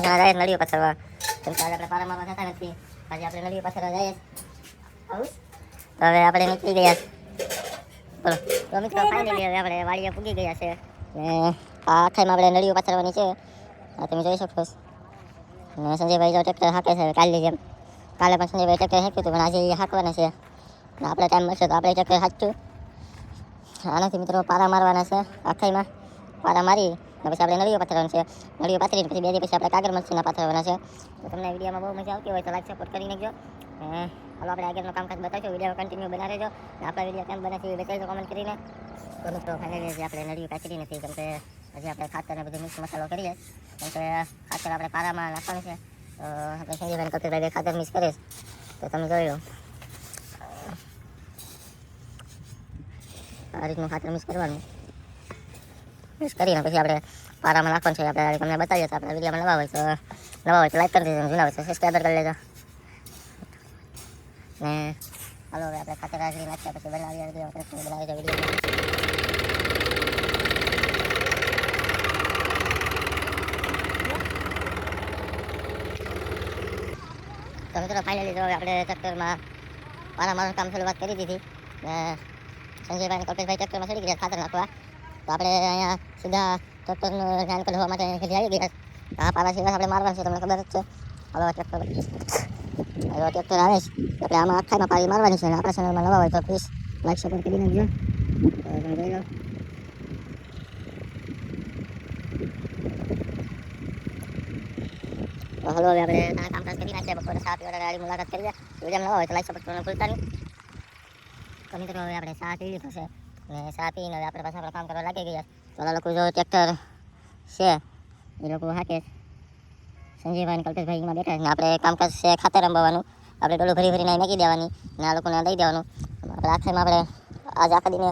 પાછળ જાય નળીઓ પથરવા. કેમ કે આજે આપણે પારા મારવા જતા નથી. આજે આપણે નળીઓ પથરવા જઈએ. તો હવે આપણે નીકળી ગયા. બોલો તો મિત્રો ફાઇનલી હવે આપણે વાડીએ પૂગી ગયા છે. ને આ આખાઈમાં આપણે નળીઓ પથરવાની છે. આ તમે જોઈ શકો છો. ને સંજયભાઈ જો ટ્રેક્ટર હાંકે છે કાલની જેમ. કાલે પણ સંજયભાઈ ટ્રેક્ટર હાંક્યું હતું પણ આજે એ હાંકવાના છે. ને આપણે ટાઈમ મળશે તો આપણે ટ્રેક્ટર હાંકશું. આનાથી મિત્રો પારા મારવાના છે આખાઈમાં. પારા મારી ને પછી આપણે નળીઓ પાથરવાનું છે. નળીઓ પાથરીને પછી 2 દી પછી આપણે કાગળ મરચીના પાથરવાના છે. તો તમને વિડીયોમાં બહુ મજા આવતી હોય તો લાઈક સપોર્ટ કરી નાખજો. હાલો આપણે આગળનું કામકાજ બતાવશું. વિડીયો કન્ટિન્યુ બના રહેજો. ને આપણા વિડીયો કેમ બને છે એ બતાવજો કોમેન્ટ કરીને. તો મિત્રો ફાઇનલી હજી આપણે નળીઓ પાથરી નથી કેમ કે હજી આપણે ખાતરને બધું મિક્સ મસાલો કરીએ. કેમ કે ખાતર આપણે પારામાં નાખવાનું છે. તો આપણે સંજયભાઈને કપિલભાઈ ખાતર મિક્સ કરીશ તો તમે જોઈ લો. આ રીતનું ખાતર મિક્સ કરવાનું. મિક્સ કરીને પછી આપણે પારામાં નાખવાનું છે. આપણે તમને બતાવીએ તો આપણા વિડીયોમાં નવા હોય તો લાઈક કરી દેજો. જૂના હોય તો સબસ્ક્રાઈબર કરી લેજો. ને હાલો હવે આપણે ખાતર આગળ નાખ્યા પછી બનાવી વિડીયો તો મિત્રો ફાઇનલી જો આપણે ટ્રેક્ટરમાં પારા મારવાનું કામ શરૂઆત કરી દીધી. ને સંજયભાઈ અને કલ્પેશભાઈ ટ્રેક્ટરમાં ચડી ગયા ખાતર નાખવા. તો આપણે અહીંયા સીધા ટ્રેક્ટરનું ધ્યાન કરવા માટે આવી ગયા. આ પારા સીધા આપણે મારવાનું છે તમને ખબર જ છે. હાલો ટ્રેક્ટર આવે છે આપણે આમાં આખાઈમાં પારી મારવાની છે. અને આપણા ચેનલમાં નવા હોય તો પ્લીઝ લાઈક સપોર્ટ કરી નાખજો. તમે જોઈ લો. તો હલો હવે આપણે કામકાજ કરી નાખીએ. બપોરે ચા પીવા ગાડી મુલાકાત કરીએ. વિડીયો નવા હોય તો લાઈક સપોર્ટ કરવાનું ભૂલતા નહીં. તો મિત્રો હવે આપણે ચા પી લીધો છે. ને ચા પીને હવે આપણે પાછા કામ કરવા લાગી ગયા. તો આ લોકો જો ટ્રેક્ટર છે એ લોકો હાકે સંજયભાઈ અને કલ્પેશભાઈમાં બેઠા છે. ને આપણે કામકાજ છે ખાતર અંબાવાનું. આપણે ડોલું ભરીને નાખી દેવાની ને આ લોકોને દઈ દેવાનું. આપણે આખાઈમાં આપણે આખા દિને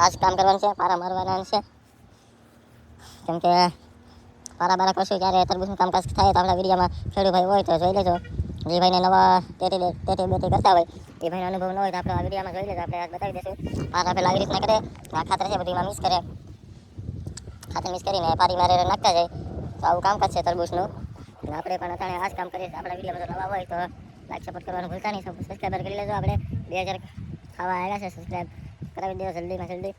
આજ કામ કરવાનું છે. પારા મારવાના છે. કેમ કે પારા કરશું ત્યારે તરબૂચનું કામકાજ થાય તો આપણા વિડીયોમાં ખેડૂભાઈ હોય તો જોઈ લેજો. જે ભાઈને નવા ટેટી બેટી કરતા હોય એ ભાઈનો અનુભવ ન હોય તો આપણે આ વિડીયોમાં જોઈ લેજો. આપણે આજ બતાવી દઈશું. પારા પહેલાં આવી રીતના કરે. આ ખાતર છે બધું એમાં મિક્સ કરે. ખાતર મિક્સ કરીને પારી મારે નાખતા જાય. તો આવું કામકાજ છે તરબૂચનું. અને આપણે પણ અત્યારે આ જ કામ કરીએ. આપણા વિડીયો નવા હોય તો લાઈક સપોર્ટ કરવાનું ભૂલતા નહીં. સબસ્ક્રાઈબર કરી લેજો. આપણે 2000 ખાવા આવ્યા છે. સબસ્ક્રાઈબ કરાવી દેજો જલ્દીમાં જલ્દી.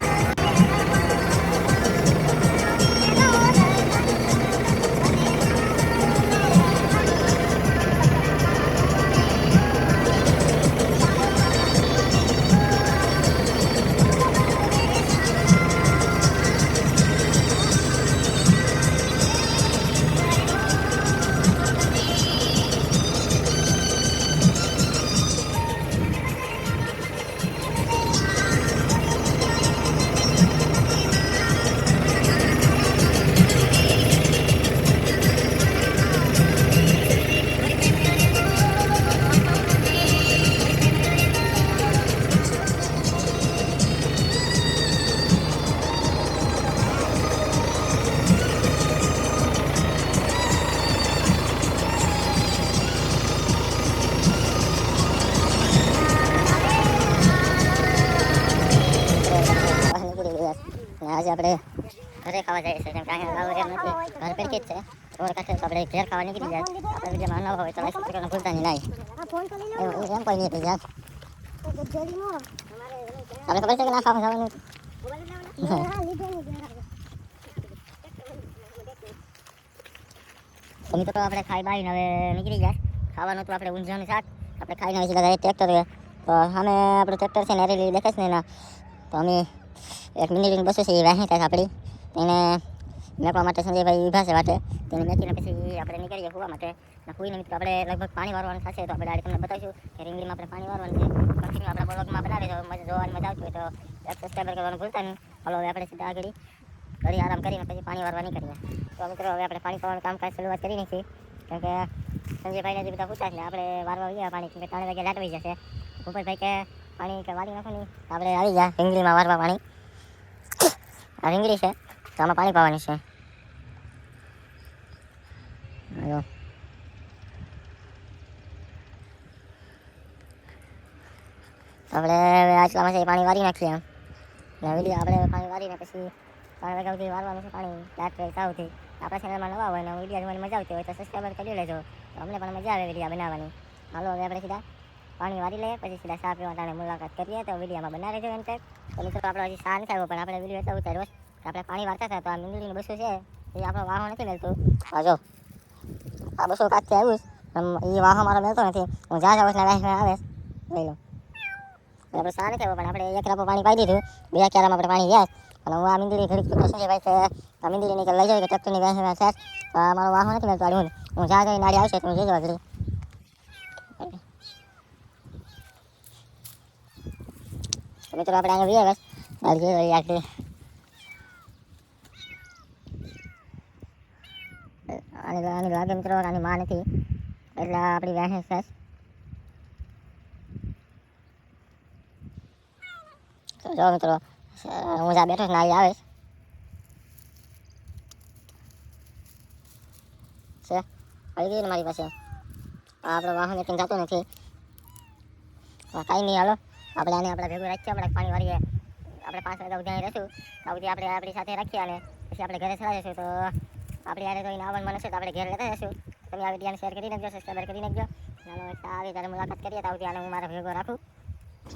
આજે આપણે ઘરે ખાવા જઈએ છીએ. કેમ કે અહીંયા ગાવ એમ નથી ઘર પેટી જ છે. ઓર કાશે તો આપણે ઘેર ખાવા નીકળી જાય. આપણે વિડીયોમાં નવા હોય તો લાઈક સબસ્ક્રાઈબ કરવાનું ભૂલતા નહીં. એમ કોઈ નહીં યાર. આપણે ખબર છે કે ના ખાવા જવાનું. તો મિત્રો તો આપણે ખાઈ બાઈને હવે નીકળી જાય. ખાવાનું તો આપણે ઊંઝાનું શાક આપણે ખાઈને આવી સીધા ટ્રેક્ટર તો સામે આપણું ટ્રેક્ટર છે ને રેલી દેખાય છે ને એના. તો અમે એક મિનિટની બસો છે એ વાહી થાય આપણી એને મેકવા માટે સંજયભાઈ ઊભા છે વાટે. તેને મેકીને પછી આપણે નીકળીએ હોવા માટે. હોઈને મિત્રો આપણે લગભગ પાણી વારવાનું થશે તો આપણે ગાડી તમને બતાવીશું કે રીંગણીમાં આપણે પાણી વારવાનું છે. કન્ટિન્યુ આપણા બ્લોગમાં બનાવી દો. જોવાની મજા આવતી હોય તો સબસ્ક્રાઈબર કરવાનું ભૂલતા નહીં. હાલો હવે આપણે સીધા આગળ ઘડી આરામ કરીને પછી પાણી વારવા નીકળીએ. તો મિત્રો હવે આપણે પાણી પાવાનું કામકાજ શરૂઆત કરી નાખી. કેમ કે સંજયભાઈને જે બધા પૂછ્યા છે આપણે વારવા ગયા પાણી. કેમ કે 3 વાગે લાટ આવી જશે. ભૂપતભાઈ કે પાણી કે વાળી નાખો નહીં આપણે આવી ગયા રીંગણીમાં વારવા પાણી. આ રીંગણી છે તો આમાં પાણી પાવાની છે. આપણે આટલામાં છે પાણી વારી નાખીએ એમ. ને વિડીયો આપણે પાણી વારીને પછી 3 વાગ્યા સુધી વારવાનું છે પાણી. લાટ રહી સાવથી આપણા ચેનલમાં નવા હોય અને વિડીયો જોવાની મજા આવતી હોય તો સબસ્ક્રાઈબર કરી લેજો. તો અમને પણ મજા આવે વિડીયો બનાવવાની. હાલો હવે આપણે સીધા પાણી વારી લઈએ, પછી સીધા ચા પીવા ટાણે મુલાકાત કરીએ. તો વિડીયોમાં બના રહેજો એમ તક. તો મિત્રો આપણો હજી ચા નથી આવ્યો, પણ આપણે વિડીયો એટલો ઉતાર્યો કે આપણે પાણી વારતા હતા તો આ મીંદડીનું બસું છે એ આપણો વાહો નથી મળતું. હા જો આ બસો કાચથી આવ્યું એ વાહો મારો મળતો નથી. હું જ્યાં જાઉં એટલે વાહમાં આવે લઈ લઉં. આપણે ચા નથી આવ્યો, પણ આપણે એક રાપો પાણી પાઈ દીધું, બે ક્યારામાં આપણે પાણી ગયા. અને હું આ મીંદડી ઘડીક સંજયભાઈ છે આ મીંદડીની લઈ જાઉં કે ટ્રેક્ટરની વાહમાં છે તો આ મારો વાહો નથી મળતો. હું જ્યાં જઈ નાડી આવશે તો હું જોજો ઘડી. મિત્રો આપણે અહીંયા વીએ બસ આટલી આની લાગે મિત્રો આની માં નથી એટલે આપણી વ્યાહે છે. જો મિત્રો હું જ્યાં બેઠો ના આવે છે આવી ગઈ ને મારી પાસે. આપણો વાહન એકદમ જતો નથી. કાંઈ નહીં, હાલો આપણે આને આપણા ભેગું રાખીએ. આપણે પાણી વાળીએ, આપણે 5 વાગ્યા સુધી રહીશું તો સુધી આપણે આપણી સાથે રાખીએ અને પછી આપણે ઘરે ચલા જઈશું. તો આપણે યારે તો આવવાનું મને છે તો આપણે ઘેર લેતા જઈશું. તમે આ વિડીયોને શેર કરી નાખજો, સબસ્ક્રાઈબર કરી નાખજો. ચાલો આવી ત્યારે મુલાકાત કરીએ તો આને હું મારા ભેગો રાખું.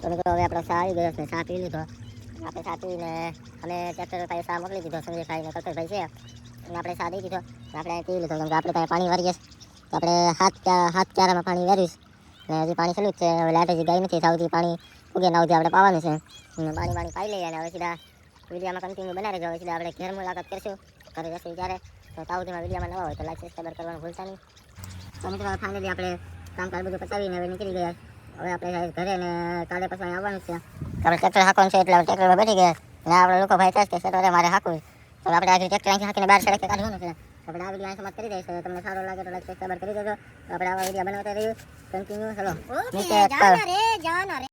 તો મિત્રો હવે આપણો ચા આવી ગયો છે, ચા પી લીધો. આપણે ચા પીને અમે ટ્રેક્ટર પાસે ચા મોકલી દીધો. સંજયભાઈ ને કલ્પેશભાઈ છે અને આપણે ચા દઈ દીધો. આપણે પી લીધો કેમ કે આપણે ત્યાં પાણી વારીએ તો આપણે હાથ ક્યારામાં પાણી વારીશ ને હજી પાણી ચાલુ જ છે. હવે લાઈટ હજી ગઈ નથી, સાવથી પાણી ઉગે ના સુધી આપણે પાવાનું છે. પાણી પાઈ લઈએ અને હવે સીધા વિડીયોમાં કન્ટિન્યુ બનાવી રહેજો. હવે સીધા આપણે ઘેર મુલાકાત કરીશું, ઘરે જશું ત્યારે. તો સાવધીમાં વિડીયોમાં નવા હોય તો લાઈક સબસ્ક્રાઈબર કરવાનું ભૂલતા નહીં. તો મિત્રો ફાઇનલી આપણે કામકાજ બધું પતાવીને હવે નીકળી ગયા. હવે આપણે ઘરે ને કાલે પછી આવવાનું છે. આપણે ટ્રેક્ટર હાંકવાનું છે એટલે ટ્રેક્ટરમાં બેઠી ગયા ને આપણે લોકો ભાઈ થાય કે સર મારે હાંકવું. તો આપણે આજે ટ્રેક્ટર અહીંથી હાંકીને બહાર સડકે કાઢવાનું છે. આપણે આ વિડીયો સમાપ્ત કરી દઈશું. તમને સારો લાગે તો લાઈક સબસ્ક્રાઈબર કરી દેજો. તો આપણે આવા વિડીયો બનાવતા રહીએ કન્ટિન્યુ. ચલો નીચે